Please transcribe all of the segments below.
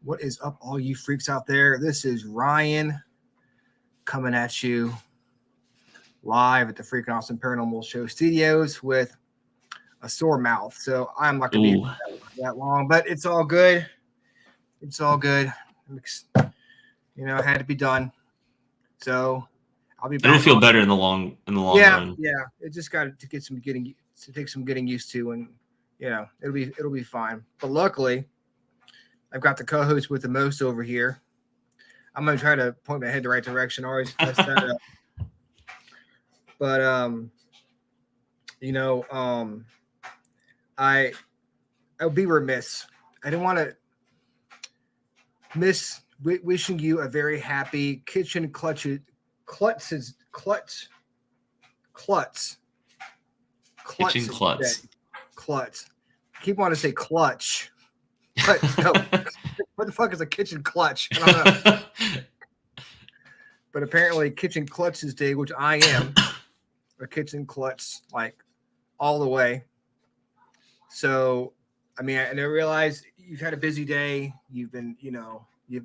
What is up, all you freaks out there? This is Ryan coming at you live at the Freakin Awesome Paranormal Show studios with a sore mouth. So I'm not going to be that long, but it's all good. It's all good. You know, it had to be done. So I'll be back. It'll feel better in the long run. Yeah. It just got to take some getting used to, and you know, it'll be fine. But luckily, I've got the co-host with the most over here. I'm gonna try to point my head the right direction. I always mess that up. But you know, I would be remiss. I didn't want to miss wishing you a very happy kitchen klutz. Kitchen klutz. Klutz. I keep wanting to say clutch. But no, what the fuck is a kitchen clutch? I don't know. But apparently kitchen clutches day, which I am a kitchen klutz, like all the way. So, I mean, I realize you've had a busy day. You've been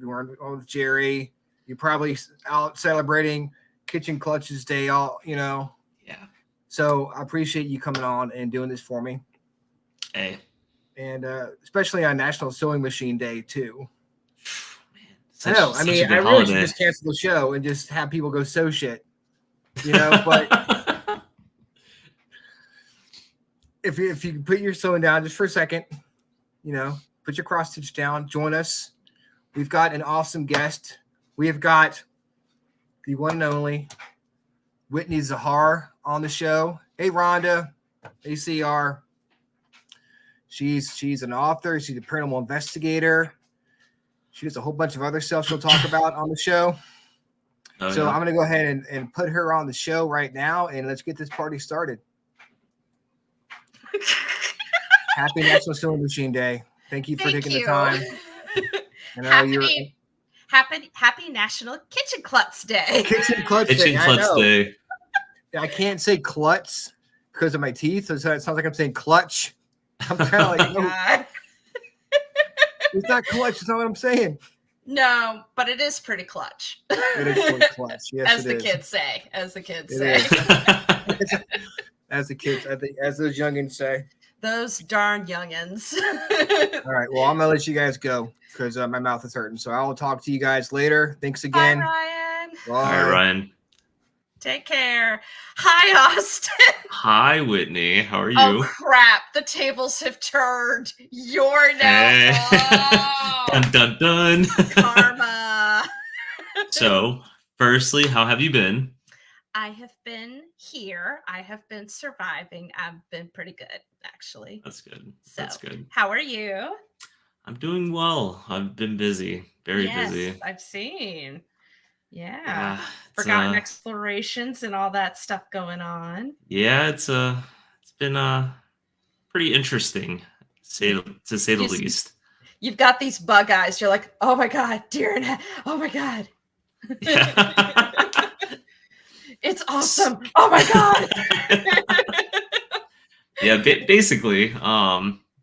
working with Jerry. You're probably out celebrating kitchen clutches day, Yeah. So I appreciate you coming on and doing this for me. Hey. And especially on National Sewing Machine Day too. Man, I know. I mean, I really should just cancel the show and just have people go sew shit. You know, but if you put your sewing down just for a second, you know, put your cross stitch down, join us. We've got an awesome guest. We have got the one and only Whitney Zahar on the show. Hey, Rhonda, ACR. She's an author. She's a paranormal investigator. She does a whole bunch of other stuff she'll talk about on the show. I'm going to go ahead and put her on the show right now, and let's get this party started. Happy National Sewing Machine Day. Thank you for taking the time. Happy National Kitchen Klutz Day. Kitchen Klutz Day. I can't say klutz because of my teeth, so it sounds like I'm saying clutch. I'm kind of like, no. It's not clutch. It's not what I'm saying. No, but it is pretty clutch. It is pretty clutch. Yes, as the kids say. As those youngins say. Those darn youngins. All right. Well, I'm gonna let you guys go because my mouth is hurting. So I will talk to you guys later. Thanks again. Bye, Ryan. Bye. All right, Ryan. Take care. Hi, Austin. Hi, Whitney. How are you? Oh, crap. The tables have turned. You're now. Hey. Dun, dun, dun. Karma. So, firstly, how have you been? I have been here. I have been surviving. I've been pretty good, actually. That's good. So, that's good. How are you? I'm doing well. I've been busy. Very busy. I've seen. Yeah. Forgotten explorations and all that stuff going on. Yeah, it's been pretty interesting, to say the least. You've got these bug eyes. You're like, oh my god, deer in head. Oh my god. Yeah. It's awesome. Oh my god. Yeah, basically.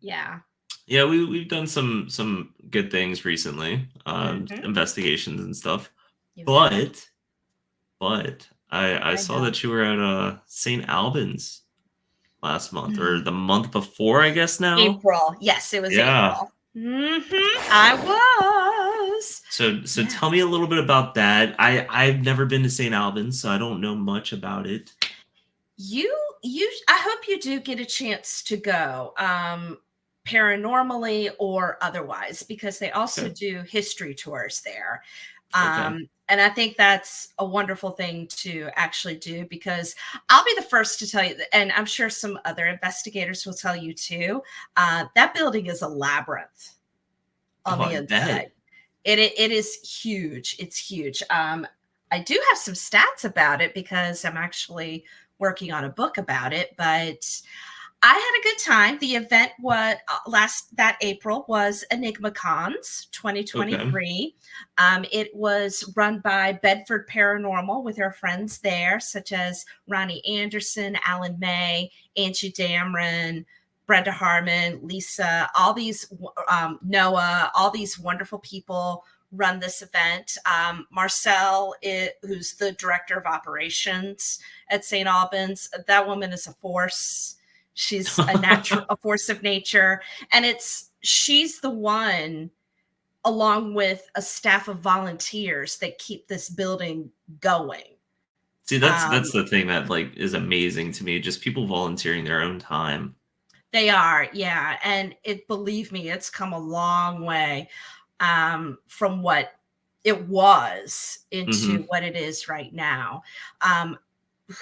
Yeah. Yeah, we've done some good things recently, investigations and stuff. But I saw that you were at St. Albans last month or the month before, I guess now. April. Yes, it was April. I was. So tell me a little bit about that. I've never been to St. Albans, so I don't know much about it. I hope you do get a chance to go. Paranormally or otherwise, because they also do history tours there. And I think that's a wonderful thing to actually do, because I'll be the first to tell you, and I'm sure some other investigators will tell you too, that building is a labyrinth on the inside. It is huge. It's huge. I do have some stats about it because I'm actually working on a book about it, but I had a good time. The event was that April was Enigma Cons 2023. It was run by Bedford Paranormal with our friends there, such as Ronnie Anderson, Alan May, Angie Dameron, Brenda Harmon, Lisa, all these, Noah, all these wonderful people run this event. Marcel, who's the director of operations at St. Albans, that woman is a force. She's a force of nature. And she's the one, along with a staff of volunteers, that keep this building going. See, that's the thing that like is amazing to me. Just people volunteering their own time. They are, yeah. And believe me, it's come a long way from what it was into what it is right now.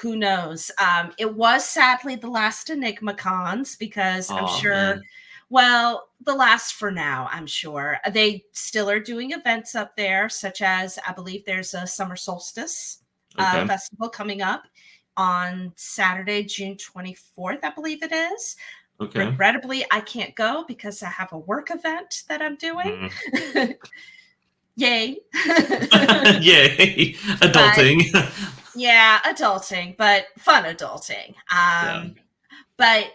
Who knows? It was sadly the last Enigma Cons, because I'm sure, man. Well, the last for now, I'm sure. They still are doing events up there, such as, I believe there's a summer solstice festival coming up on Saturday, June 24th, I believe it is. Okay. Regrettably, I can't go because I have a work event that I'm doing. Yay. Yay. Adulting. Yeah, adulting, but fun adulting. But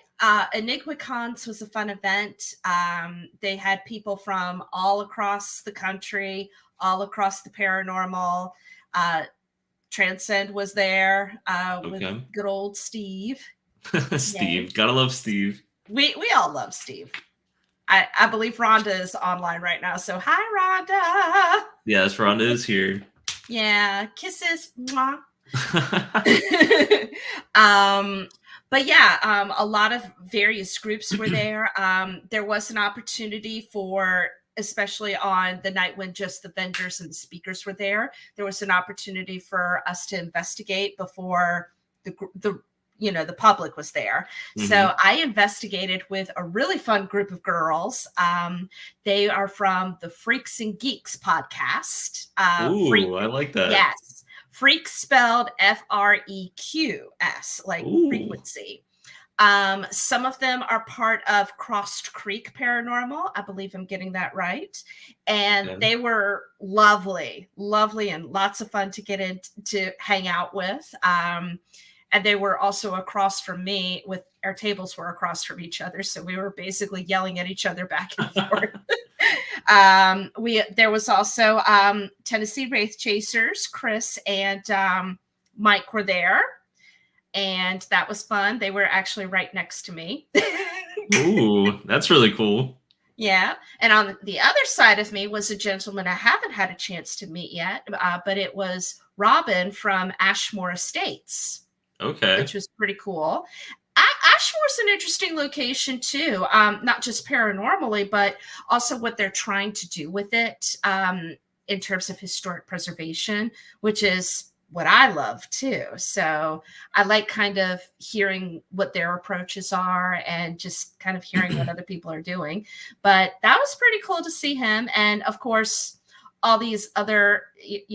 Enigma Cons was a fun event. They had people from all across the country, all across the paranormal. Transcend was there with good old Steve. Steve. Yay. Gotta love Steve. We all love Steve. I believe Rhonda is online right now. So hi, Rhonda. Yes, Rhonda is here. Yeah, kisses. Mwah. But yeah, a lot of various groups were there. There was an opportunity for, especially on the night when just the vendors and the speakers were there, there was an opportunity for us to investigate before the public was there. So I investigated with a really fun group of girls. They are from the Freaks and Geeks podcast. Ooh, I like that. Yes. Freaks spelled Freqs, like frequency. Some of them are part of Crossed Creek Paranormal. I believe I'm getting that right. And they were lovely, and lots of fun to get in to hang out with. And they were also across from me, with our tables were across from each other. So we were basically yelling at each other back and forth. There was also Tennessee Wraith Chasers. Chris and Mike were there, and that was fun. They were actually right next to me. Ooh, that's really cool. Yeah. And on the other side of me was a gentleman I haven't had a chance to meet yet, but it was Robin from Ashmore Estates. Okay. Which was pretty cool. Ashmore's an interesting location too, not just paranormally, but also what they're trying to do with it in terms of historic preservation, which is what I love too. So I like kind of hearing what their approaches are and just kind of hearing what other people are doing. But that was pretty cool to see him. And of course, all these other,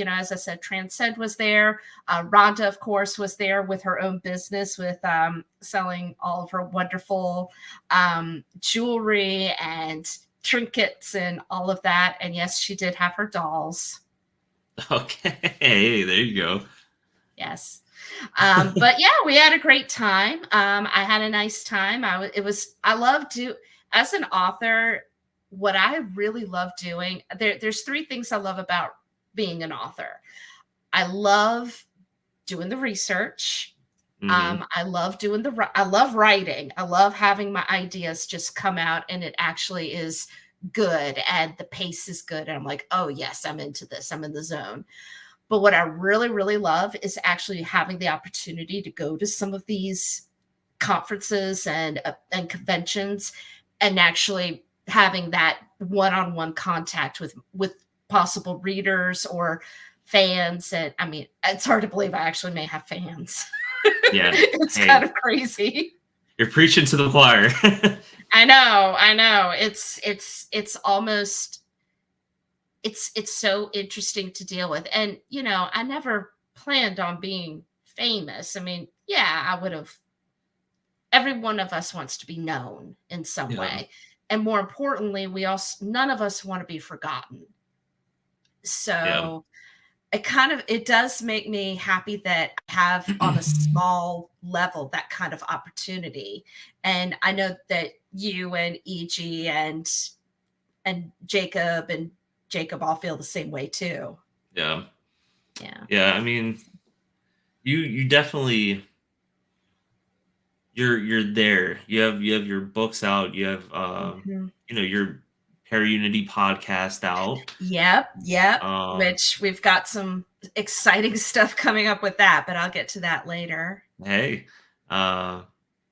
as I said, Transcend was there. Rhonda, of course, was there with her own business, with selling all of her wonderful jewelry and trinkets and all of that. And yes, she did have her dolls. Okay, there you go. Yes. But yeah, we had a great time. I had a nice time. As an author, what I really love doing, there's three things I love about being an author. I love doing the research. I love writing. I love having my ideas just come out and it actually is good and the pace is good. And I'm like, oh yes, I'm into this. I'm in the zone. But what I really, really love is actually having the opportunity to go to some of these conferences and conventions and actually having that one-on-one contact with possible readers or fans. And I mean, it's hard to believe I actually may have fans. Yeah. It's kind of crazy. You're preaching to the choir. I know. It's almost, it's so interesting to deal with. And, I never planned on being famous. I mean, yeah, every one of us wants to be known in some Yeah. way. And more importantly, none of us want to be forgotten. So it does make me happy that I have on a small level that kind of opportunity. And I know that you and EG and Jacob all feel the same way too. Yeah. Yeah. I mean, you definitely you're there. You have your books out. You have your Unity podcast out. Yep. Which we've got some exciting stuff coming up with that, but I'll get to that later. Hey, now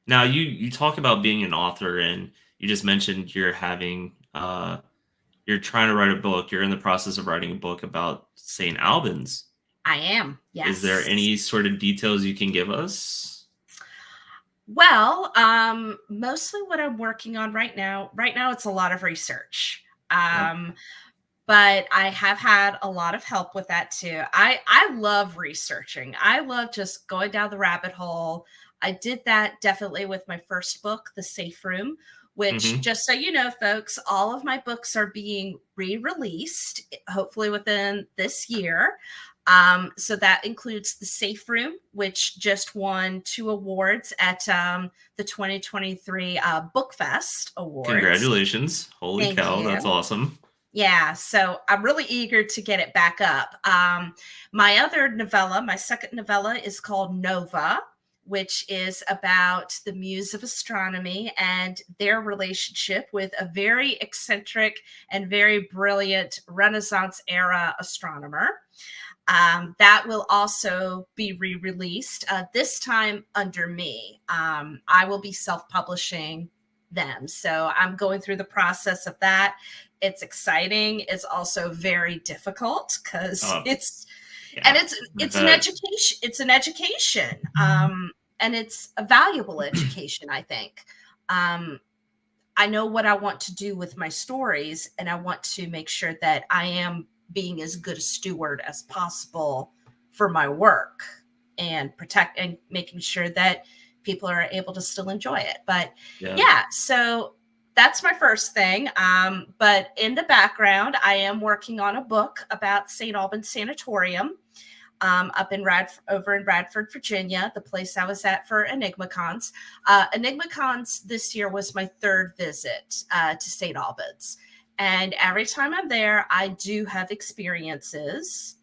you talk about being an author, and you just mentioned you're trying to write a book. You're in the process of writing a book about St. Albans. I am. Yes. Is there any sort of details you can give us? Well, mostly what I'm working on right now it's a lot of research. But I have had a lot of help with that too. I love researching. I love just going down the rabbit hole. I did that definitely with my first book, The Safe Room, which just so you know, folks, all of my books are being re-released, hopefully within this year. So that includes The Safe Room, which just won 2 awards at the 2023 Book Fest Awards. Congratulations. Holy Thank cow, you. that's awesome. Yeah, so I'm really eager to get it back up. My second novella is called Nova, which is about the muse of astronomy and their relationship with a very eccentric and very brilliant Renaissance era astronomer. That will also be re-released, this time under me. I will be self-publishing them. So I'm going through the process of that. It's exciting. It's also very difficult because it's an education. It's an education. And it's a valuable education, I think. I know what I want to do with my stories, and I want to make sure that I am being as good a steward as possible for my work and making sure that people are able to still enjoy it. But so that's my first thing. But in the background, I am working on a book about St. Albans Sanatorium up over in Radford, Virginia, the place I was at for EnigmaCons. EnigmaCons this year was my 3rd visit to St. Albans. And every time I'm there, I do have experiences.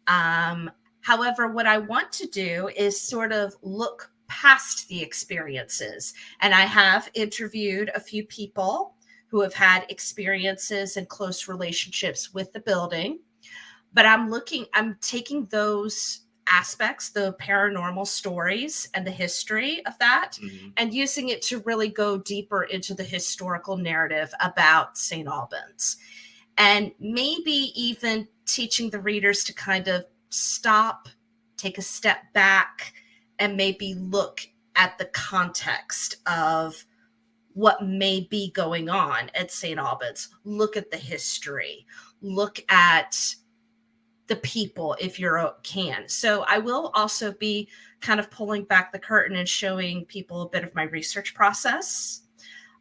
However, what I want to do is sort of look past the experiences. And I have interviewed a few people who have had experiences and close relationships with the building. But I'm taking those aspects, the paranormal stories and the history of that, and using it to really go deeper into the historical narrative about St. Albans. And maybe even teaching the readers to kind of stop, take a step back, and maybe look at the context of what may be going on at St. Albans. Look at the history. Look at the people if you can. So I will also be kind of pulling back the curtain and showing people a bit of my research process.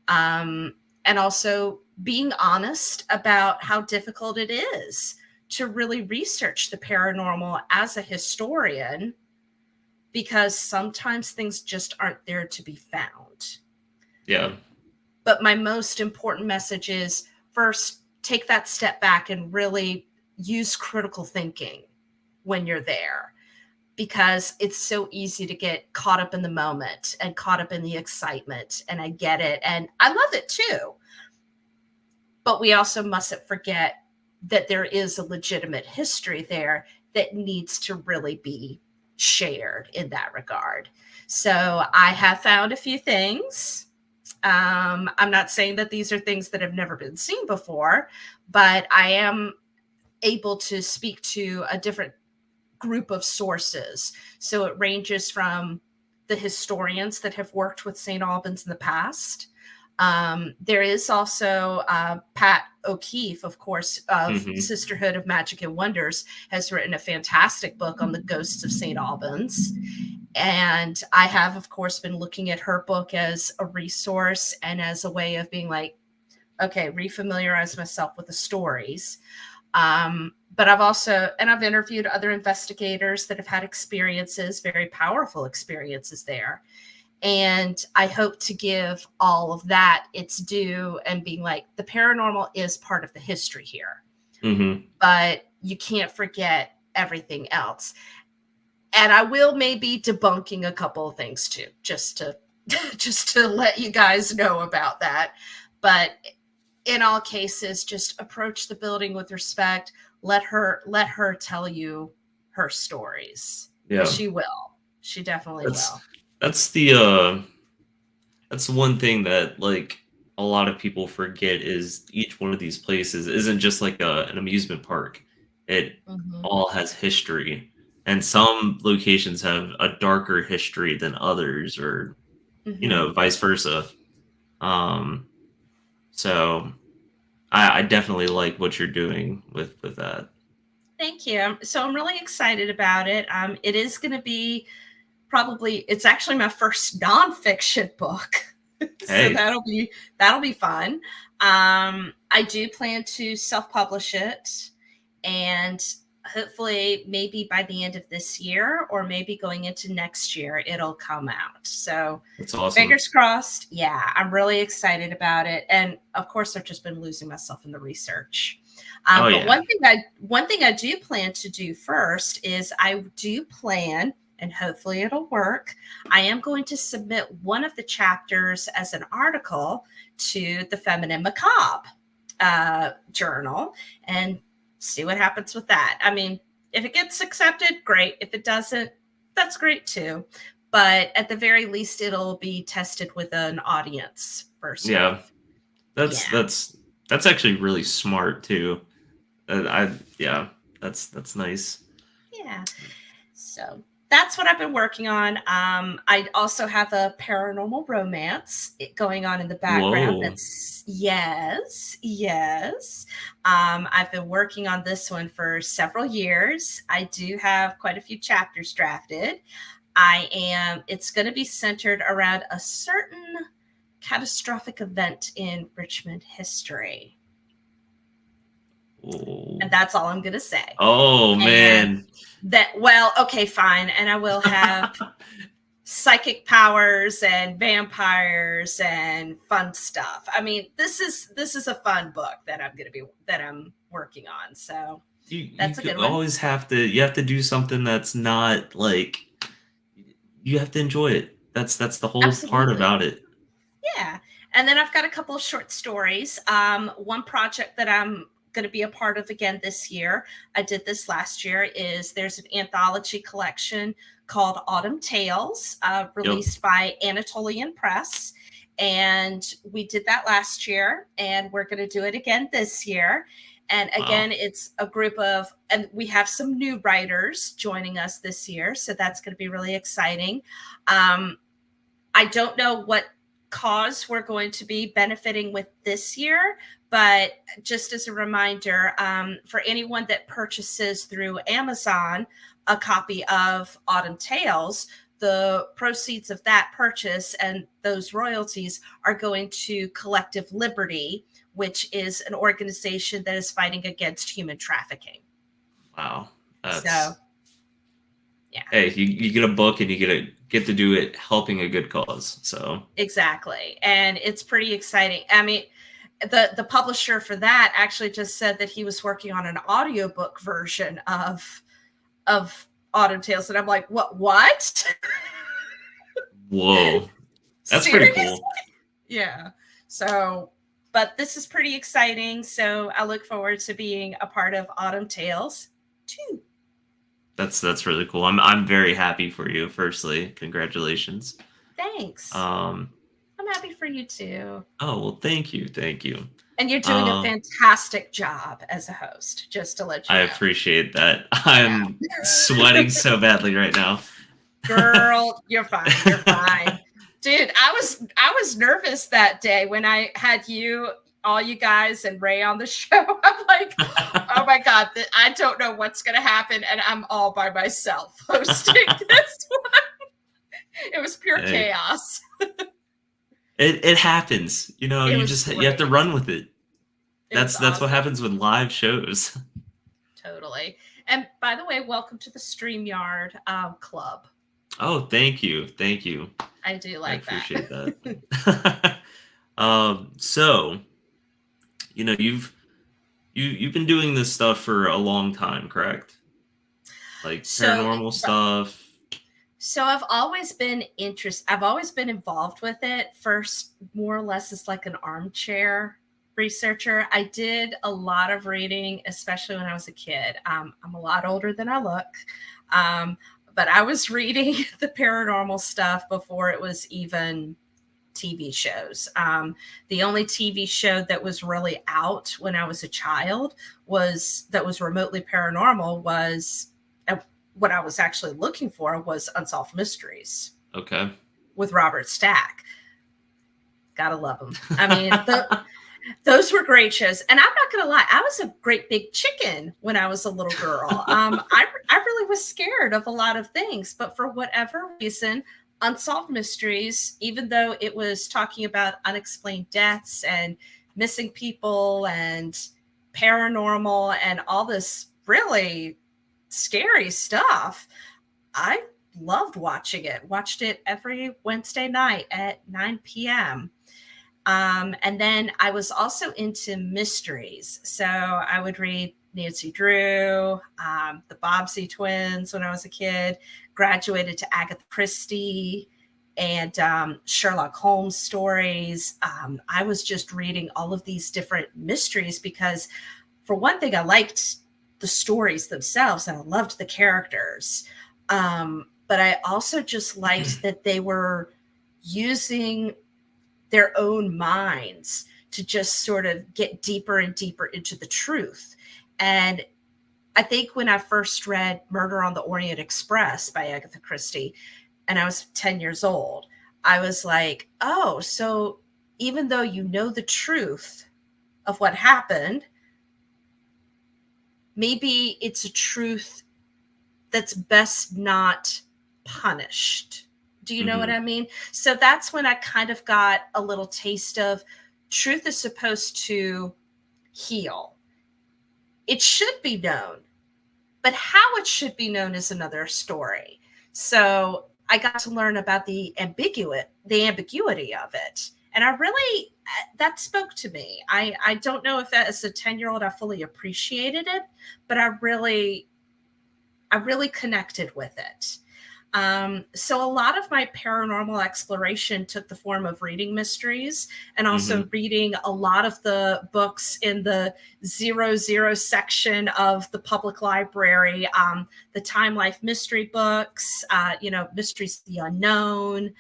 And also being honest about how difficult it is to really research the paranormal as a historian, because sometimes things just aren't there to be found. Yeah. But my most important message is, first, take that step back and really use critical thinking when you're there, because it's so easy to get caught up in the moment and caught up in the excitement. And I get it. And I love it too. But we also mustn't forget that there is a legitimate history there that needs to really be shared in that regard. So I have found a few things. I'm not saying that these are things that have never been seen before, but I am able to speak to a different group of sources. So it ranges from the historians that have worked with St. Albans in the past. There is also Pat O'Keefe, of course, of Sisterhood of Magic and Wonders, has written a fantastic book on the ghosts of St. Albans. And I have, of course, been looking at her book as a resource and as a way of being like, okay, refamiliarize myself with the stories. But I've interviewed other investigators that have had experiences, very powerful experiences there. And I hope to give all of that its due and being like, the paranormal is part of the history here, but you can't forget everything else. And I will maybe debunking a couple of things too, just to let you guys know about that. But in all cases, just approach the building with respect. Let her tell you her stories. Yeah, she will. She definitely will. That's one thing that like a lot of people forget is each one of these places isn't just like an amusement park. It all has history. And some locations have a darker history than others, or vice versa. So I definitely like what you're doing with that. Thank you. So I'm really excited about it. It is going to be it's actually my first nonfiction book. Hey. So that'll be fun. I do plan to self-publish it, and hopefully maybe by the end of this year or maybe going into next year, it'll come out. So that's awesome. Fingers crossed. Yeah, I'm really excited about it. And of course, I've just been losing myself in the research. But one thing I do plan to do first is I do plan, and hopefully it'll work, I am going to submit one of the chapters as an article to the Feminine Macabre journal and see what happens with that. I mean, if it gets accepted, great. If it doesn't, that's great too. But at the very least, it'll be tested with an audience first. Yeah, that's actually really smart too. That's nice. Yeah. So that's what I've been working on. I also have a paranormal romance going on in the background. Whoa. That's yes. I've been working on this one for several years. I do have quite a few chapters drafted. It's going to be centered around a certain catastrophic event in Richmond history. Ooh. And that's all I'm going to say. Oh, man. Okay, fine. And I will have psychic powers and vampires and fun stuff. I mean, this is a fun book that I'm working on. So that's a good one. You have to do something that's not like, you have to enjoy it. That's the whole part about it. Yeah. And then I've got a couple of short stories. One project that I'm going to be a part of again this year, I did this last year, there's an anthology collection called Autumn Tales, released by Anatolian Press. And we did that last year, and we're going to do it again this year. And again, It's a group and we have some new writers joining us this year. So that's going to be really exciting. I don't know what cause we're going to be benefiting with this year, but just as a reminder, for anyone that purchases through Amazon a copy of Autumn Tales, the proceeds of that purchase and those royalties are going to Collective Liberty, which is an organization that is fighting against human trafficking. Wow. Yeah. Hey, you get a book and you get to do it helping a good cause. So exactly. And it's pretty exciting. I mean, the publisher for that actually just said that he was working on an audiobook version of Autumn Tales. And I'm like, what? Whoa. That's pretty cool. Yeah. So, but this is pretty exciting. So I look forward to being a part of Autumn Tales too. That's really cool. I'm very happy for you. Firstly, congratulations. Thanks. I'm happy for you too. Oh, well, thank you. And you're doing a fantastic job as a host, just to let you know. I appreciate that. I'm sweating so badly right now. Girl, you're fine. Dude, I was nervous that day when I had all you guys and Ray on the show. I'm like, oh my God, I don't know what's going to happen. And I'm all by myself hosting this one. It was pure chaos. It happens. You know, It you was just you great. have to run with it. That's awesome. what happens with live shows. Totally. And by the way, welcome to the StreamYard club. Oh, thank you. Thank you. I do like I appreciate that. that. So, you know, you've been doing this stuff for a long time, correct? Like paranormal stuff. So I've always been I've always been involved with it. First, more or less as like an armchair researcher. I did a lot of reading, especially when I was a kid. I'm a lot older than I look. But I was reading the paranormal stuff before it was even TV shows. The only TV show that was really out when I was a child that was remotely paranormal was what I was actually looking for was Unsolved Mysteries. Okay. With Robert Stack. Gotta love him. I mean, those were great shows. And I'm not going to lie, I was a great big chicken when I was a little girl. I really was scared of a lot of things, but for whatever reason, Unsolved Mysteries, even though it was talking about unexplained deaths and missing people and paranormal and all this really scary stuff, I loved watching it. Watched it every Wednesday night at 9 p.m. And then I was also into mysteries. So I would read Nancy Drew, the Bobbsey twins when I was a kid, graduated to Agatha Christie and Sherlock Holmes stories. I was just reading all of these different mysteries because, for one thing, I liked the stories themselves and I loved the characters. But I also just liked that they were using their own minds to just sort of get deeper and deeper into the truth. And I think when I first read Murder on the Orient Express by Agatha Christie, and I was 10 years old, I was like, oh, so even though you know the truth of what happened, maybe it's a truth that's best not punished. Do you know what I mean? So that's when I kind of got a little taste of truth is supposed to heal. It should be known, but how it should be known is another story. So I got to learn about the ambiguity of it. And that spoke to me. I don't know if as a 10-year-old I fully appreciated it, but I really connected with it. So a lot of my paranormal exploration took the form of reading mysteries and also reading a lot of the books in the 00 section of the public library, the Time Life mystery books, Mysteries of the Unknown,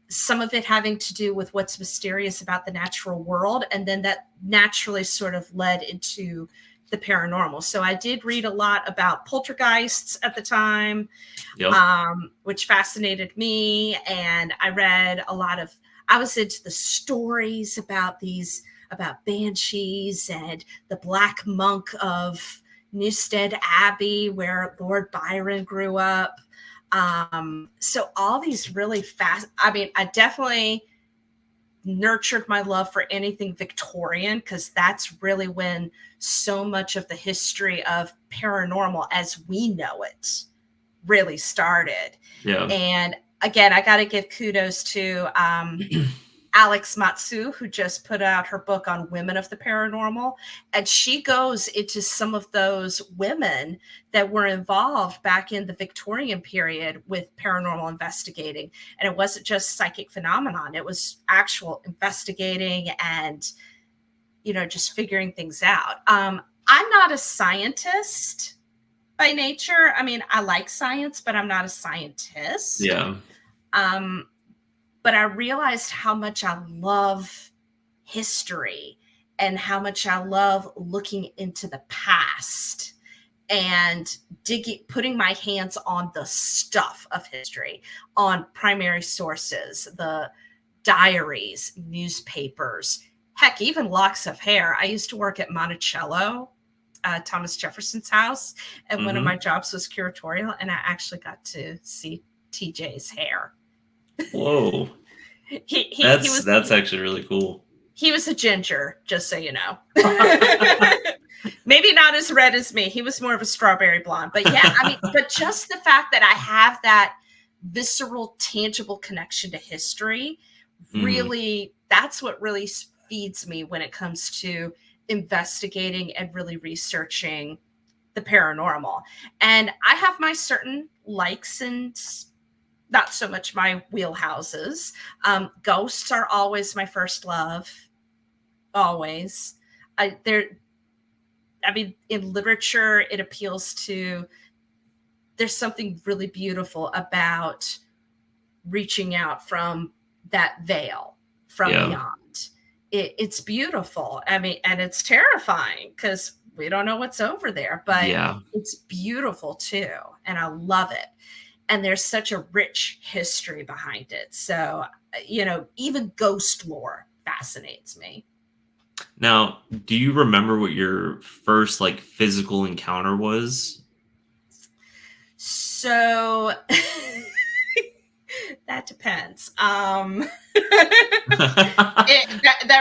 some of it having to do with what's mysterious about the natural world. And then that naturally sort of led into the paranormal. So I did read a lot about poltergeists at the time, which fascinated me. And I read I was into the stories about banshees and the Black Monk of Newstead Abbey, where Lord Byron grew up. So all these really I definitely nurtured my love for anything Victorian, because that's really when so much of the history of paranormal as we know it really started. Yeah. And again, I got to give kudos to Alex Matsu, who just put out her book on women of the paranormal. And she goes into some of those women that were involved back in the Victorian period with paranormal investigating. And it wasn't just psychic phenomenon. It was actual investigating and, just figuring things out. I'm not a scientist by nature. I mean, I like science, but I'm not a scientist. Yeah. But I realized how much I love history and how much I love looking into the past and putting my hands on the stuff of history, on primary sources, the diaries, newspapers, heck, even locks of hair. I used to work at Monticello, Thomas Jefferson's house, and one of my jobs was curatorial, and I actually got to see TJ's hair. Whoa. He That's actually really cool. He was a ginger, just so you know. Maybe not as red as me. He was more of a strawberry blonde. But yeah, I mean, but just the fact that I have that visceral, tangible connection to history, really, that's what really feeds me when it comes to investigating and really researching the paranormal. And I have my certain likes and not so much my wheelhouses. Ghosts are always my first love. Always. I mean, in literature, it appeals to, there's something really beautiful about reaching out from that veil from beyond. It's beautiful. I mean, and it's terrifying because we don't know what's over there, but it's beautiful too. And I love it. And there's such a rich history behind it. So, you know, even ghost lore fascinates me. Now, do you remember what your first like physical encounter was? So that depends. That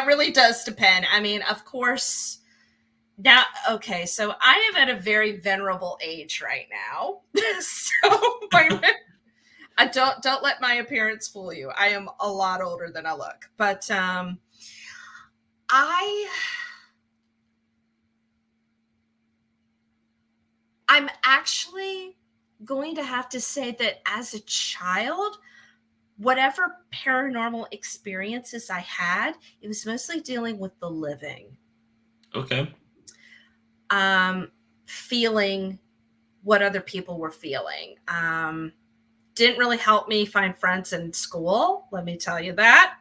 really does depend. I mean, of course. Now, okay, so I am at a very venerable age right now. So I don't let my appearance fool you. I am a lot older than I look. But I'm actually going to have to say that as a child, whatever paranormal experiences I had, it was mostly dealing with the living. Okay. Feeling what other people were feeling. Didn't really help me find friends in school, let me tell you that.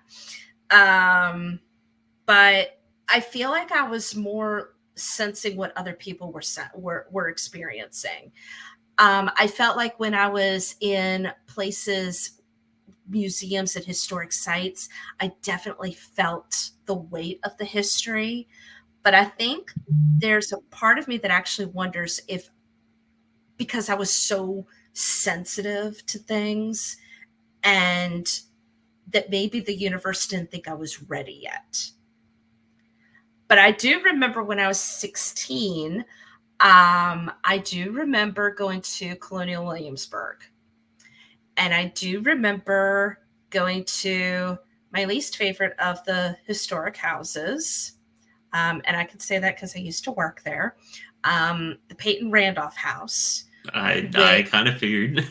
But I feel like I was more sensing what other people were experiencing. I felt like when I was in places, museums and historic sites, I definitely felt the weight of the history. But I think there's a part of me that actually wonders if, because I was so sensitive to things, and that maybe the universe didn't think I was ready yet. But I do remember when I was 16, I do remember going to Colonial Williamsburg. And I do remember going to my least favorite of the historic houses. And I can say that because I used to work there. The Peyton Randolph House. I kind of figured.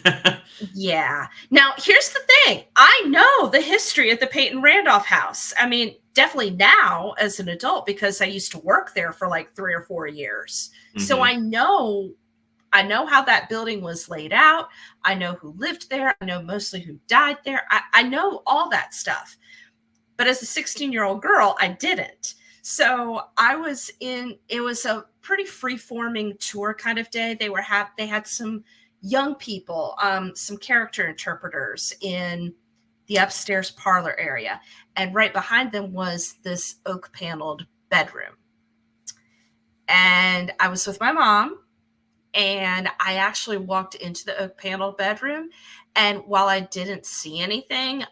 Yeah. Now, here's the thing. I know the history of the Peyton Randolph House. I mean, definitely now as an adult, because I used to work there for like 3 or 4 years. Mm-hmm. So I know how that building was laid out. I know who lived there. I know mostly who died there. I know all that stuff. But as a 16-year-old girl, I didn't. So it was a pretty free-forming tour kind of day. They had some young people, some character interpreters in the upstairs parlor area. And right behind them was this oak paneled bedroom. And I was with my mom, and I actually walked into the oak paneled bedroom. And while I didn't see anything,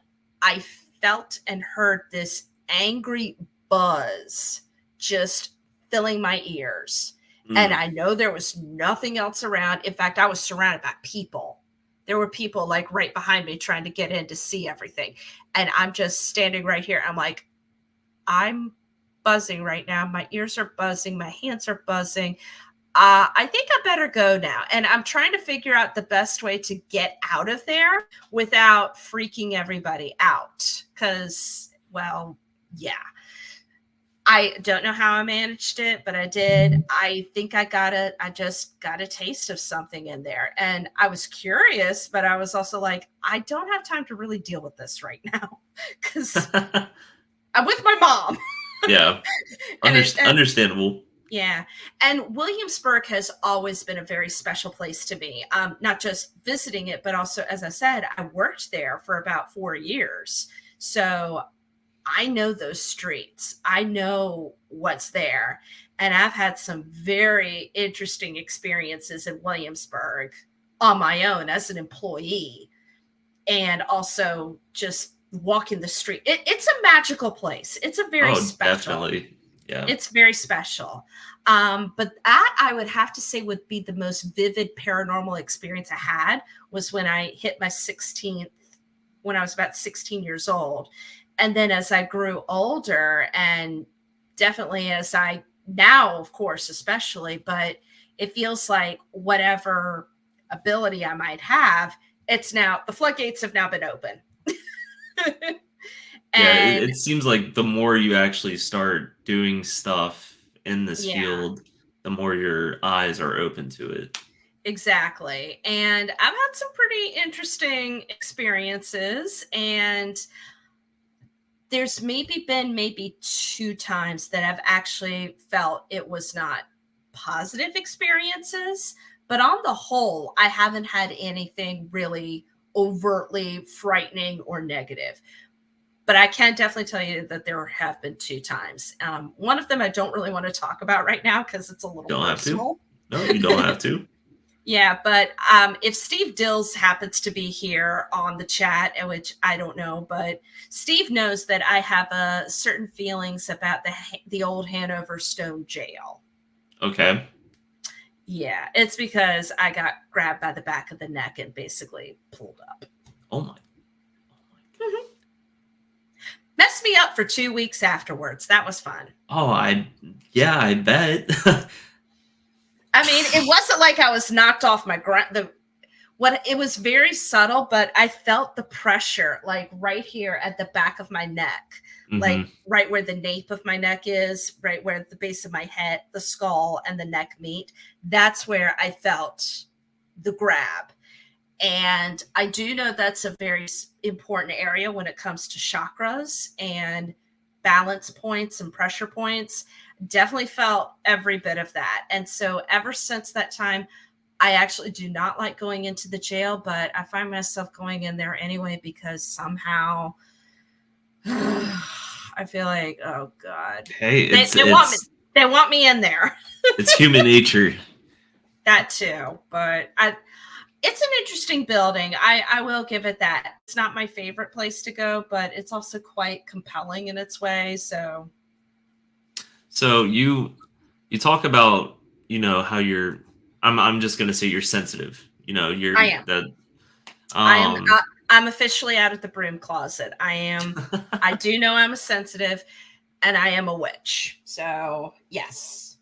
I felt and heard this angry buzz just filling my ears. And I know there was nothing else around. In fact, I was surrounded by people. There were people like right behind me trying to get in to see everything. And I'm just standing right here. I'm like, I'm buzzing right now. My ears are buzzing. My hands are buzzing. I think I better go now. And I'm trying to figure out the best way to get out of there without freaking everybody out. Because, well, yeah. I don't know how I managed it, but I did. I think I just got a taste of something in there. And I was curious, but I was also like, I don't have time to really deal with this right now because I'm with my mom. Yeah. Understandable. Yeah. And Williamsburg has always been a very special place to me. Not just visiting it, but also, as I said, I worked there for about 4 years. So I know those streets. I know what's there. And I've had some very interesting experiences in Williamsburg on my own as an employee. and also just walking the street. It's a magical place. It's a very special. Definitely. Yeah. It's very special. But that I would have to say would be the most vivid paranormal experience I had was when I hit my 16th, when I was about 16 years old. And then as I grew older, and definitely as I now, of course, especially, but it feels like whatever ability I might have, it's now, the floodgates have now been open. Yeah, it seems like the more you actually start doing stuff in this field, the more your eyes are open to it. Exactly. And I've had some pretty interesting experiences, and there's maybe 2 times that I've actually felt it was not positive experiences, but on the whole, I haven't had anything really overtly frightening or negative. But I can definitely tell you that there have been 2 times. One of them I don't really want to talk about right now because it's a little personal. No, you don't have to. Yeah, but if Steve Dills happens to be here on the chat, which I don't know, but Steve knows that I have certain feelings about the old Hanover Stone Jail. Okay. Yeah, it's because I got grabbed by the back of the neck and basically pulled up. Oh my. Mm-hmm. Messed me up for 2 weeks afterwards. That was fun. Oh, I bet. I mean, it wasn't like I was knocked off my ground. It was very subtle, but I felt the pressure like right here at the back of my neck, like right where the nape of my neck is, right where the base of my head, the skull and the neck meet. That's where I felt the grab. And I do know that's a very important area when it comes to chakras and balance points and pressure points. Definitely felt every bit of that. And so ever since that time, I actually do not like going into the jail, but I find myself going in there anyway because somehow I feel like, oh God. Hey, they want me in there. It's human nature. That too. But it's an interesting building. I will give it that. It's not my favorite place to go, but it's also quite compelling in its way. So you talk about, how you're, I'm just going to say you're sensitive. I am. I'm officially out of the broom closet. I am. I do know I'm a sensitive, and I am a witch. So yes.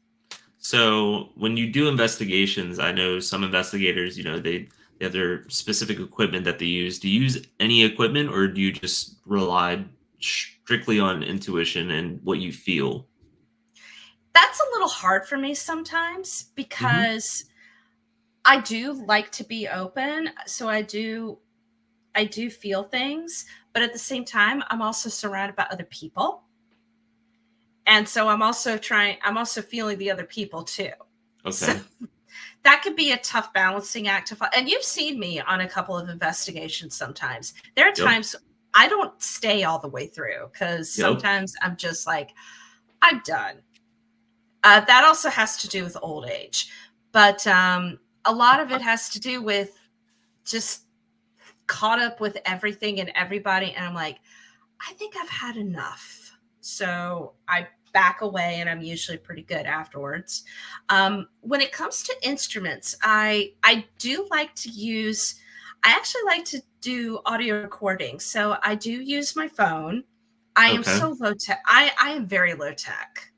So when you do investigations, I know some investigators, they have their specific equipment that they use. Do you use any equipment, or do you just rely strictly on intuition and what you feel? That's a little hard for me sometimes because I do like to be open. So I do feel things, but at the same time, I'm also surrounded by other people. And so I'm also feeling the other people too. Okay. So that could be a tough balancing act. And you've seen me on a couple of investigations sometimes. There are times I don't stay all the way through because sometimes I'm just like, I'm done. That also has to do with old age. But a lot of it has to do with just caught up with everything and everybody. And I'm like, I think I've had enough. So I back away, and I'm usually pretty good afterwards. When it comes to instruments, I do like to use, I actually like to do audio recording. So I do use my phone. I am so low tech. I am very low tech.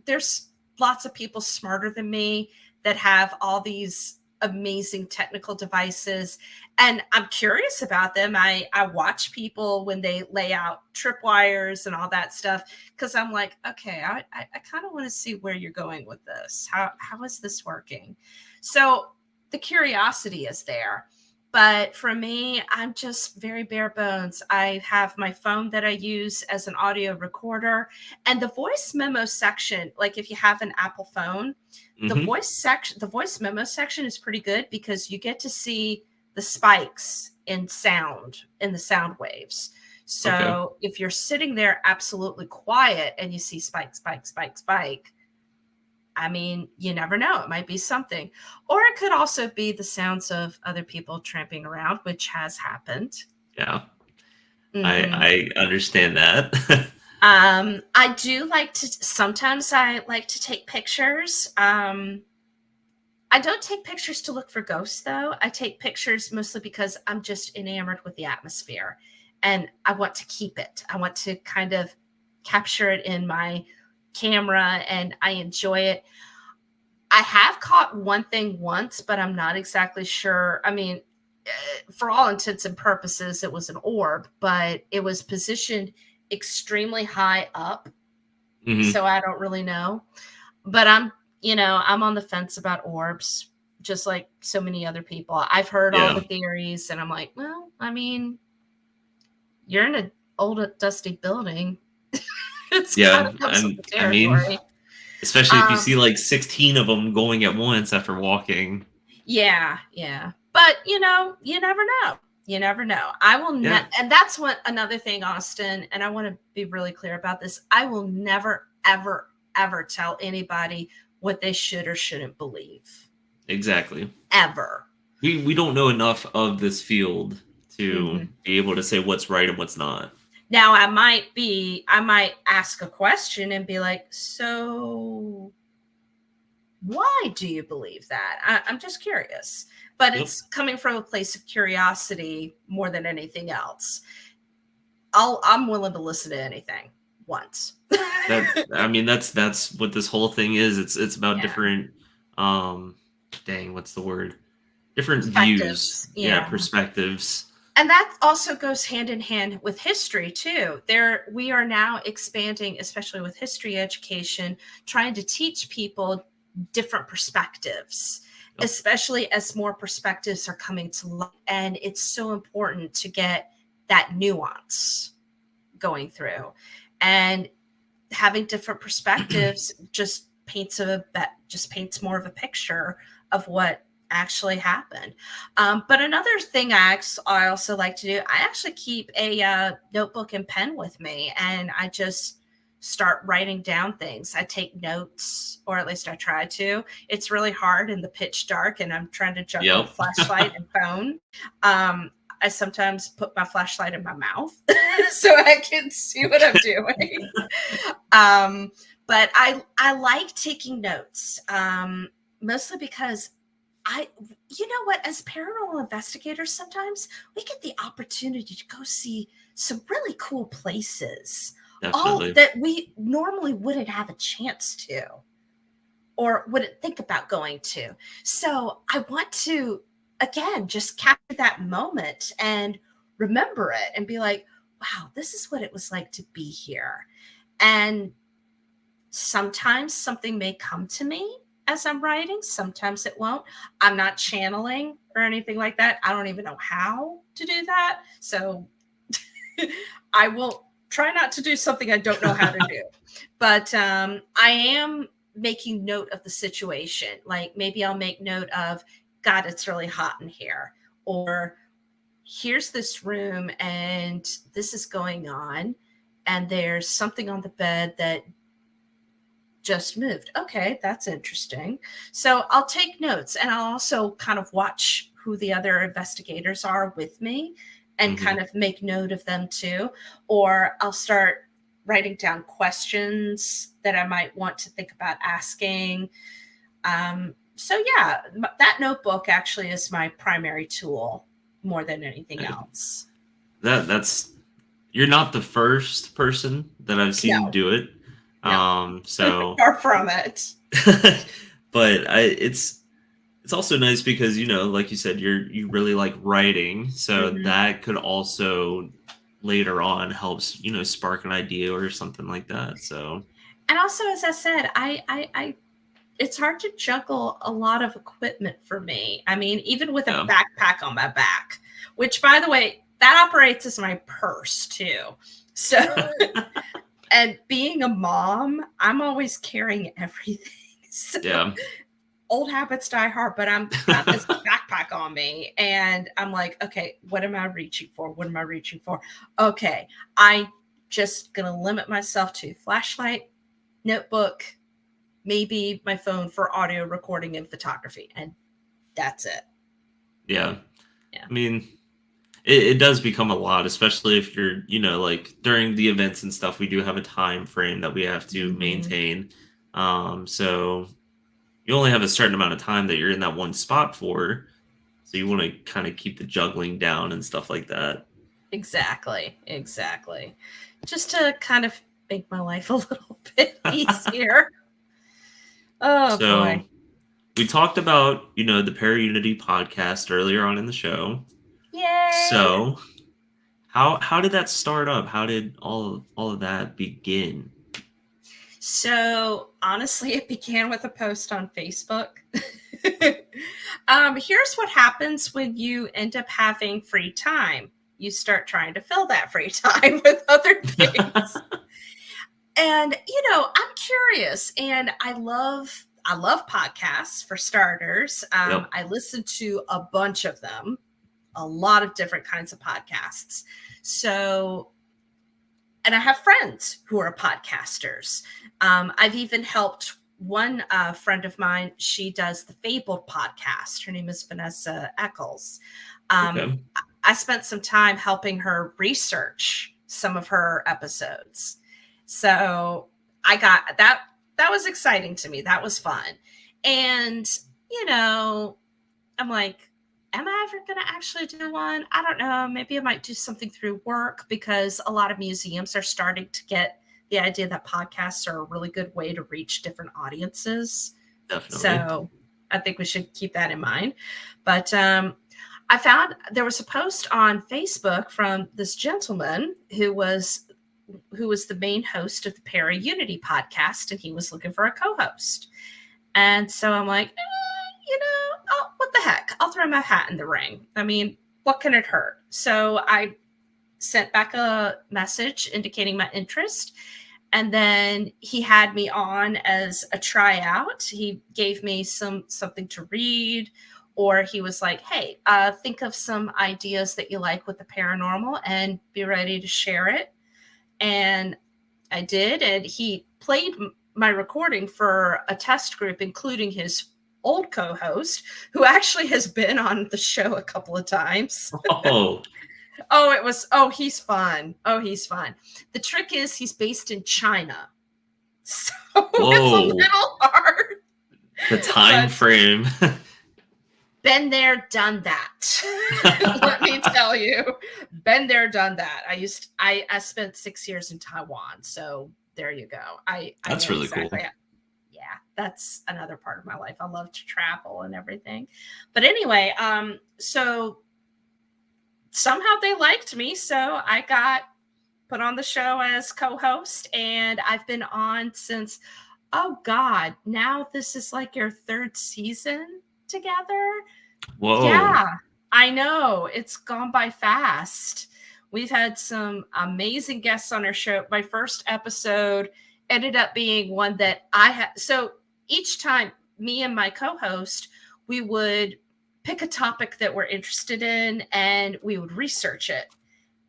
There's lots of people smarter than me that have all these amazing technical devices, and I'm curious about them. I watch people when they lay out tripwires and all that stuff because I'm like, okay, I kind of want to see where you're going with this. How is this working? So the curiosity is there. But for me, I'm just very bare bones. I have my phone that I use as an audio recorder, and the voice memo section, like if you have an Apple phone, the voice memo section is pretty good because you get to see the spikes in sound, in the sound waves. So if you're sitting there absolutely quiet and you see spike, spike, spike, spike, I mean, you never know. It might be something. Or it could also be the sounds of other people tramping around, which has happened. Yeah. Mhm. I understand that. I do like to, sometimes I like to take pictures. I don't take pictures to look for ghosts, though. I take pictures mostly because I'm just enamored with the atmosphere and I want to keep it. I want to kind of capture it in my camera and I enjoy it. I have caught one thing once, but I'm not exactly sure. I mean, for all intents and purposes, it was an orb, but it was positioned extremely high up. Mhm. So I don't really know. But I'm on the fence about orbs, just like so many other people. I've heard all Yeah. the theories, and I'm like, well, I mean, you're in an old, dusty building. It's kind Yeah. of comes with the I mean, territory. especially if you Um, see like 16 of them going at once after walking. yeah, yeah. But you never know. You never know. I will Yeah. and that's what another thing, Austin, and I want to be really clear about this. I will never, ever, ever tell anybody what they should or shouldn't believe. Exactly. Ever. We don't know enough of this field to Mhm. be able to say what's right and what's not. Now I might ask a question and be like, so why do you believe that? I'm just curious, but Yep. it's coming from a place of curiosity more than anything else. I'm willing to listen to anything once. That's what this whole thing is. It's about Yeah. different dang, what's the word? Different views. Perspectives. Yeah, Yeah. perspectives. And that also goes hand in hand with history too. We are now expanding, especially with history education, trying to teach people different perspectives, Yep. especially as more perspectives are coming to light. And it's so important to get that nuance going through. And having different perspectives just paints more of a picture of what actually happened. But another thing I also like to do, I actually keep a notebook and pen with me, and I just start writing down things. I take notes, or at least I try to. It's really hard in the pitch dark, and I'm trying to juggle a Yep. flashlight and phone. I sometimes put my flashlight in my mouth so I can see what I'm doing. But I like taking notes, mostly because you know what, as paranormal investigators, sometimes we get the opportunity to go see some really cool places, all Definitely. that we normally wouldn't have a chance to or wouldn't think about going to. So I want to, again, just capture that moment and remember it and be like, wow, this is what it was like to be here. And sometimes something may come to me as I'm writing, sometimes it won't. I'm not channeling or anything like that. I don't even know how to do that. So I will try not to do something I don't know how to do. But I am making note of the situation. Like maybe I'll make note of, God, it's really hot in here. Or here's this room and this is going on. And there's something on the bed that just moved. Okay, that's interesting. So I'll take notes and I'll also kind of watch who the other investigators are with me and kind of make note of them too. Or I'll start writing down questions that I might want to think about asking. So yeah, that notebook actually is my primary tool more than anything else. That's you're not the first person that I've seen No, do it. no, So far from it. but it's also nice because like you said, you really like writing, so Mhm. that could also later on helps spark an idea or something like that. So And also, as I said, I it's hard to juggle a lot of equipment for me. I mean, even with a yeah. backpack on my back, which by the way, that operates as my purse too. So, and being a mom, I'm always carrying everything. So Yeah. old habits die hard, but I'm got this backpack on me and I'm like, okay, what am I reaching for? What am I reaching for? Okay, I just gonna limit myself to flashlight, notebook, maybe my phone for audio recording and photography, and that's it. Yeah. Yeah. I mean, it does become a lot, especially if you're, like during the events and stuff, we do have a time frame that we have to maintain. So you only have a certain amount of time that you're in that one spot for. So you want to kind of keep the juggling down and stuff like that. Exactly. Just to kind of make my life a little bit easier. Oh, boy. We talked about, the Para-Unity podcast earlier on in the show. Yay! So how did that start up? How did all of that begin? So honestly, it began with a post on Facebook. Here's what happens when you end up having free time. You start trying to fill that free time with other things. And, I'm curious, and I love podcasts for starters. Yep. I listen to a bunch of them, a lot of different kinds of podcasts. So, and I have friends who are podcasters. I've even helped one friend of mine. She does the Fabled podcast. Her name is Vanessa Eccles. Okay. I spent some time helping her research some of her episodes. So I got that. That was exciting to me. That was fun. And, I'm like, am I ever going to actually do one? I don't know. Maybe I might do something through work, because a lot of museums are starting to get the idea that podcasts are a really good way to reach different audiences. Definitely. So I think we should keep that in mind. But I found there was a post on Facebook from this gentleman who was the main host of the Para-Unity podcast, and he was looking for a co-host. And so I'm like, what the heck? I'll throw my hat in the ring. I mean, what can it hurt? So I sent back a message indicating my interest. And then he had me on as a tryout. He gave me something to read, or he was like, hey, think of some ideas that you like with the paranormal and be ready to share it. And I did. And he played my recording for a test group, including his old co-host, who actually has been on the show a couple of times. He's fun. The trick is he's based in China. So it's a little hard. The time frame. Been there, done that. Let me tell you. Been there, done that. I spent 6 years in Taiwan. So there you go. That's really cool. Yeah, that's another part of my life. I love to travel and everything. But anyway, so somehow they liked me. So I got put on the show as co-host, and I've been on since, now this is like your third season together. Whoa. Yeah, I know. It's gone by fast. We've had some amazing guests on our show. My first episode ended up being one that I had. So each time, me and my co-host, we would pick a topic that we're interested in, and we would research it.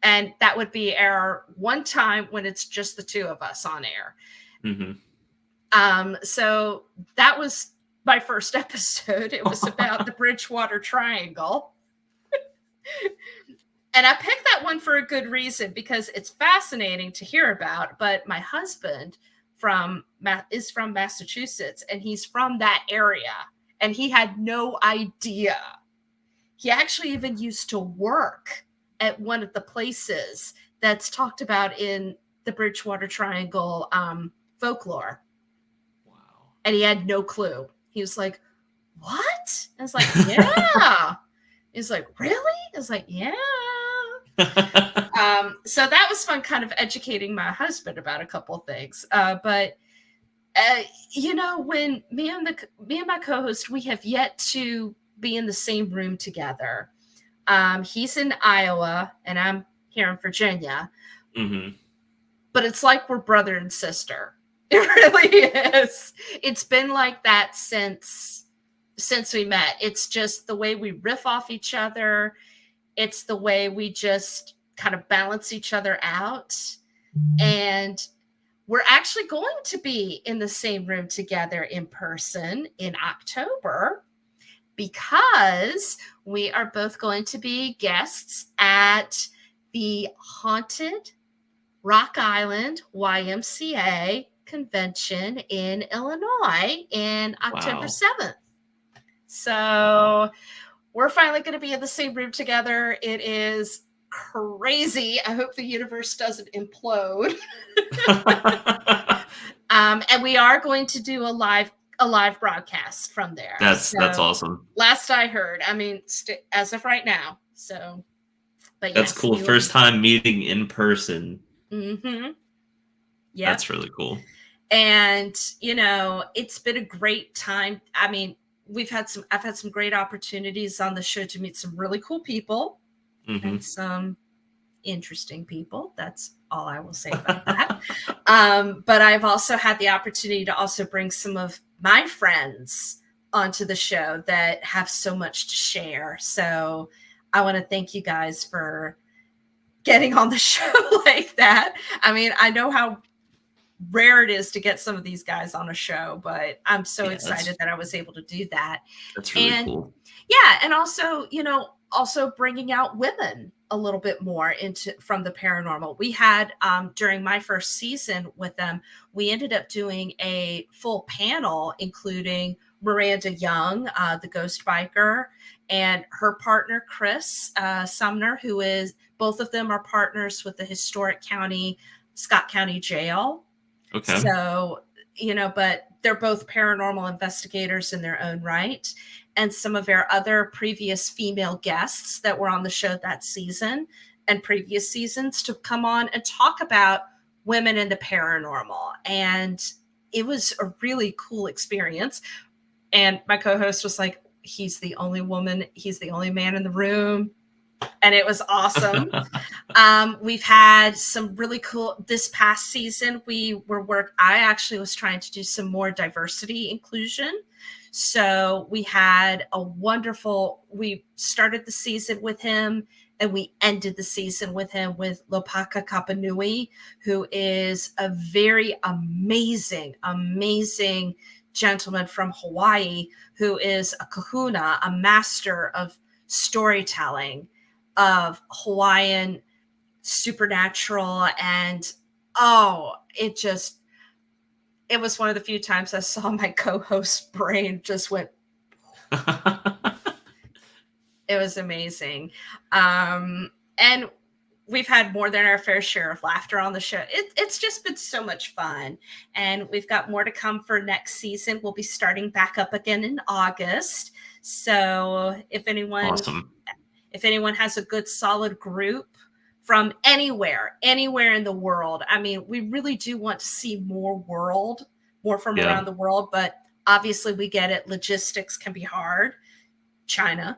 And that would be our one time when it's just the two of us on air. Mm-hmm. So that was my first episode. It was about the Bridgewater Triangle. And I picked that one for a good reason, because it's fascinating to hear about. But my husband is from Massachusetts, and he's from that area, and he had no idea. He actually even used to work at one of the places that's talked about in the Bridgewater Triangle folklore. Wow. And he had no clue. He was like, what? I was like, yeah. He's like, really? I was like, yeah. So that was fun, kind of educating my husband about a couple of things. But when me and my co-host, we have yet to be in the same room together. He's in Iowa and I'm here in Virginia. Mm-hmm. But it's like we're brother and sister. It really is. It's been like that since we met. It's just the way we riff off each other. It's the way we just kind of balance each other out. And we're actually going to be in the same room together in person in October, because we are both going to be guests at the Haunted Rock Island YMCA convention in Illinois in October 7th. So we're finally going to be in the same room together. It is crazy. I hope the universe doesn't implode. And we are going to do a live broadcast from there. That's awesome. Last I heard, I mean, as of right now. So, but that's cool. First time meeting in person. Mm-hmm. Yeah, that's really cool. And it's been a great time. I mean, I've had some great opportunities on the show to meet some really cool people and some interesting people. That's all I will say about that. But I've also had the opportunity to also bring some of my friends onto the show that have so much to share. So I want to thank you guys for getting on the show like that. I mean, I know how rare it is to get some of these guys on a show, but I'm so excited that I was able to do that. That's really cool. Yeah. And also, also bringing out women a little bit more from the paranormal. We had, during my first season with them, we ended up doing a full panel, including Miranda Young, the ghost biker, and her partner, Chris Sumner, who is, both of them are partners with the historic Scott County Jail. Okay. So, but they're both paranormal investigators in their own right. And some of our other previous female guests that were on the show that season and previous seasons to come on and talk about women in the paranormal. And it was a really cool experience. And my co-host was like, he's the only woman, he's the only man in the room. And it was awesome. We've had some really cool, this past season, I actually was trying to do some more diversity inclusion. So we had we started the season with him and we ended the season with him with Lopaka Kapanui, who is a very amazing gentleman from Hawaii, who is a kahuna, a master of storytelling of Hawaiian supernatural. And it was one of the few times I saw my co-host's brain just went. It was amazing. And we've had more than our fair share of laughter on the show. It's just been so much fun. And we've got more to come for next season. We'll be starting back up again in August. So if anyone has a good solid group from anywhere in the world, I mean, we really do want to see more from around the world, but obviously we get it. Logistics can be hard. China.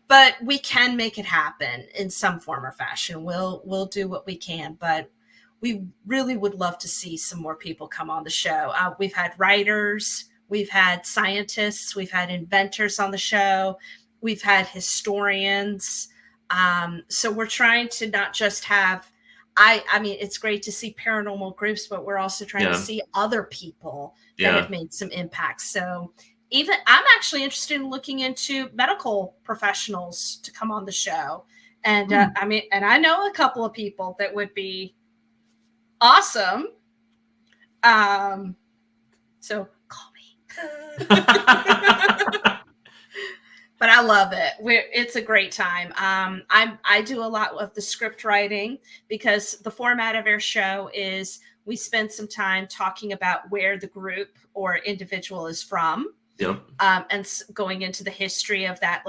But we can make it happen in some form or fashion. We'll do what we can, but we really would love to see some more people come on the show. We've had writers, we've had scientists, we've had inventors on the show, we've had historians. So we're trying to not just have, I mean, it's great to see paranormal groups, but we're also trying to see other people that have made some impact. So even I'm actually interested in looking into medical professionals to come on the show. And I mean, and I know a couple of people that would be awesome. So call me. But I love it. It's a great time. I do a lot of the script writing because the format of our show is we spend some time talking about where the group or individual is from. Yep. And going into the history of that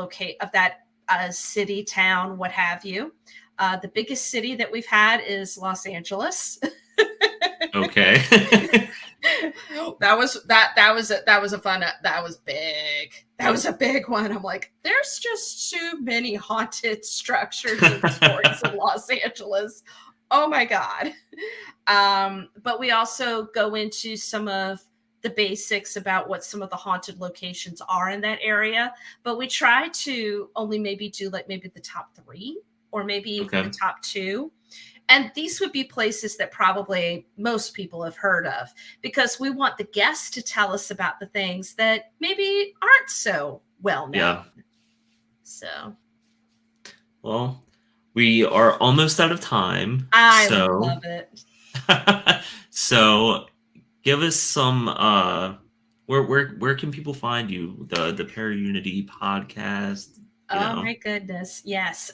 city, town, what have you. The biggest city that we've had is Los Angeles. Okay. That was a big one. I'm like, there's just too many haunted structures and stories in Los Angeles. Oh my God. But we also go into some of the basics about what some of the haunted locations are in that area. But we try to only maybe do maybe the top 3 or maybe even the top 2. And these would be places that probably most people have heard of, because we want the guests to tell us about the things that maybe aren't so well known. Yeah. So, well, we are almost out of time. I love it. So give us some where can people find you? The Para-Unity podcast. My goodness. Yes.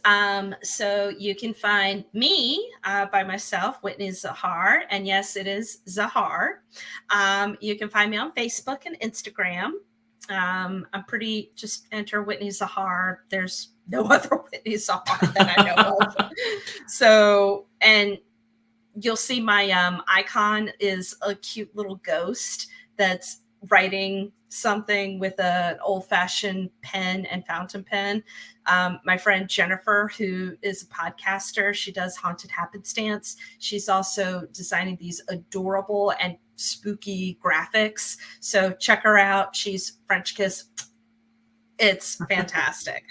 So you can find me by myself, Whitney Zahar. And yes, it is Zahar. You can find me on Facebook and Instagram. I'm pretty, just enter Whitney Zahar. There's no other Whitney Zahar that I know of. So, and you'll see my icon is a cute little ghost that's writing something with an old-fashioned pen and fountain pen. My friend Jennifer, who is a podcaster, she does Haunted Happenstance. She's also designing these adorable and spooky graphics. So check her out. She's French Kiss. It's fantastic.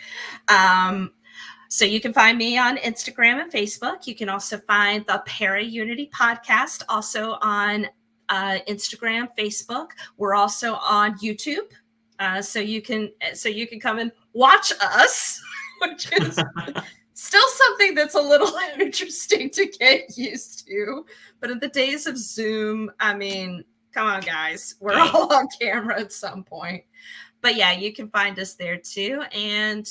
So you can find me on Instagram and Facebook. You can also find the Para-Unity podcast also on Instagram, Facebook. We're also on YouTube. So you can come and watch us, which is still something that's a little interesting to get used to. But in the days of Zoom, I mean, come on, guys, we're all on camera at some point. But yeah, you can find us there too. And,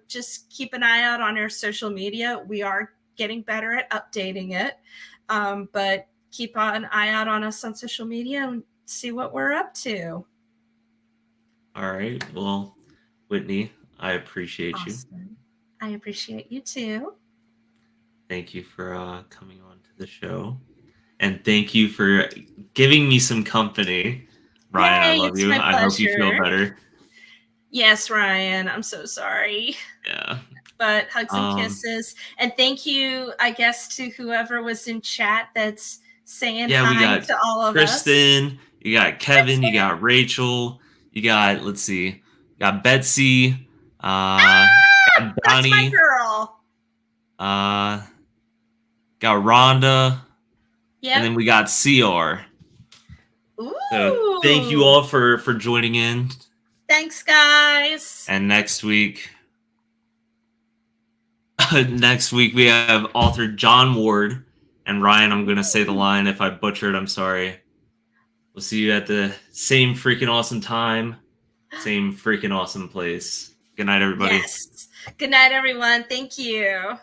just keep an eye out on our social media. We are getting better at updating it. But keep an eye out on us on social media and see what we're up to. All right. Well, Whitney, I appreciate you. I appreciate you too. Thank you for coming on to the show. And thank you for giving me some company. Ryan, I love you. I hope you feel better. Yes, Ryan. I'm so sorry. Yeah. But hugs and kisses. And thank you, I guess, to whoever was in chat that's saying hi to all of us. Kristen, you got Kevin, you got Rachel, you got, let's see, you got Betsy, got Donnie. That's my girl. Got Rhonda. Yeah. And then we got CR. Ooh. So thank you all for joining in. Thanks, guys. And next week we have author John Ward. And Ryan, I'm going to say the line. If I butcher it, I'm sorry. We'll see you at the same freaking awesome time, same freaking awesome place. Good night, everybody. Yes. Good night, everyone. Thank you.